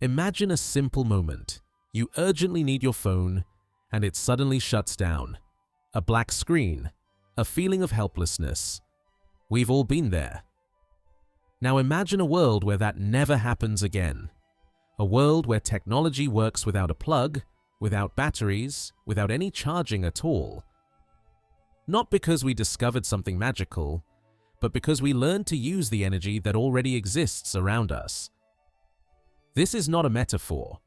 Imagine a simple moment. You urgently need your phone, and it suddenly shuts down. A black screen, a feeling of helplessness. We've all been there. Now imagine a world where that never happens again. A world where technology works without a plug, without batteries, without any charging at all. Not because we discovered something magical, but because we learned to use the energy that already exists around us. This is not a metaphor.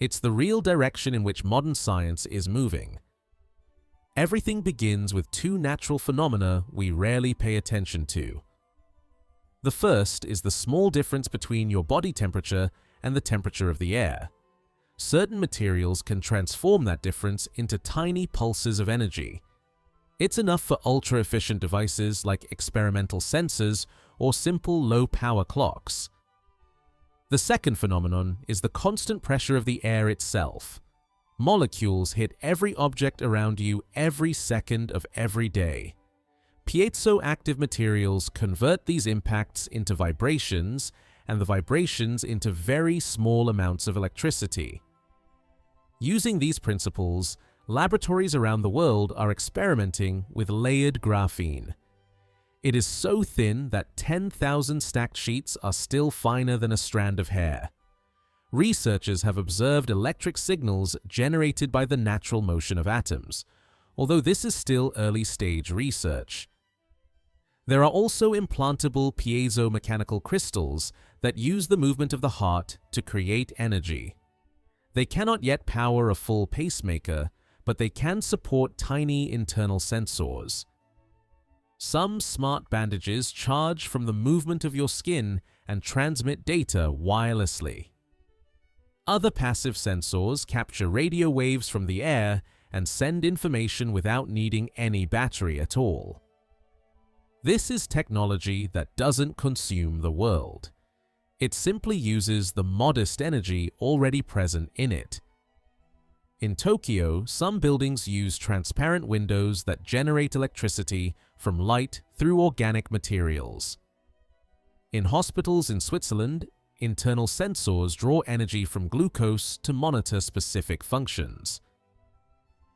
It's the real direction in which modern science is moving. Everything begins with two natural phenomena we rarely pay attention to. The first is the small difference between your body temperature and the temperature of the air. Certain materials can transform that difference into tiny pulses of energy. It's enough for ultra-efficient devices like experimental sensors or simple low-power clocks. The second phenomenon is the constant pressure of the air itself. Molecules hit every object around you every second of every day. Piezoactive materials convert these impacts into vibrations, and the vibrations into very small amounts of electricity. Using these principles, laboratories around the world are experimenting with layered graphene. It is so thin that 10,000 stacked sheets are still finer than a strand of hair. Researchers have observed electric signals generated by the natural motion of atoms, although this is still early-stage research. There are also implantable piezomechanical crystals that use the movement of the heart to create energy. They cannot yet power a full pacemaker, but they can support tiny internal sensors. Some smart bandages charge from the movement of your skin and transmit data wirelessly. Other passive sensors capture radio waves from the air and send information without needing any battery at all. This is technology that doesn't consume the world. It simply uses the modest energy already present in it. In Tokyo, some buildings use transparent windows that generate electricity from light through organic materials. In hospitals in Switzerland, internal sensors draw energy from glucose to monitor specific functions.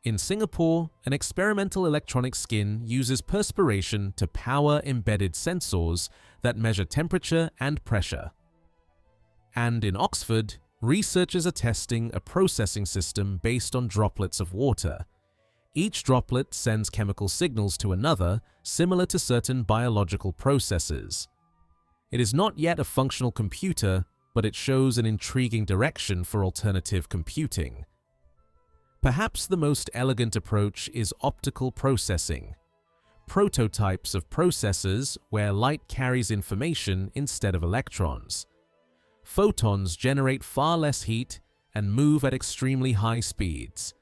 In Singapore, an experimental electronic skin uses perspiration to power embedded sensors that measure temperature and pressure. And in Oxford, researchers are testing a processing system based on droplets of water. Each droplet sends chemical signals to another, similar to certain biological processes. It is not yet a functional computer, but it shows an intriguing direction for alternative computing. Perhaps the most elegant approach is optical processing. Prototypes of processors where light carries information instead of electrons. Photons generate far less heat and move at extremely high speeds.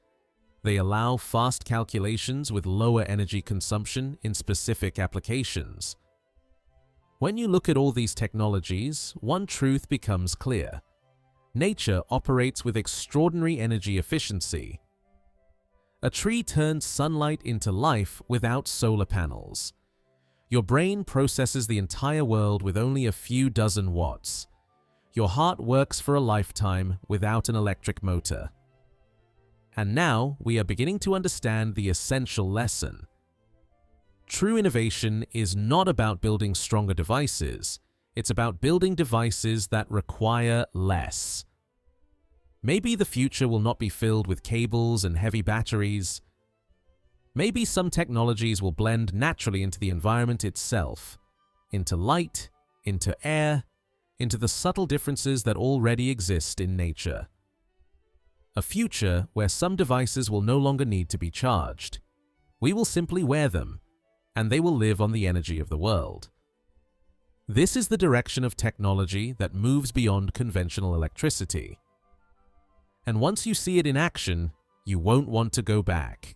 They allow fast calculations with lower energy consumption in specific applications. When you look at all these technologies, one truth becomes clear. Nature operates with extraordinary energy efficiency. A tree turns sunlight into life without solar panels. Your brain processes the entire world with only a few dozen watts. Your heart works for a lifetime without an electric motor. And now we are beginning to understand the essential lesson. True innovation is not about building stronger devices. It's about building devices that require less. Maybe the future will not be filled with cables and heavy batteries. Maybe some technologies will blend naturally into the environment itself, into light, into air, into the subtle differences that already exist in nature. A future where some devices will no longer need to be charged. We will simply wear them, and they will live on the energy of the world. This is the direction of technology that moves beyond conventional electricity. And once you see it in action, you won't want to go back.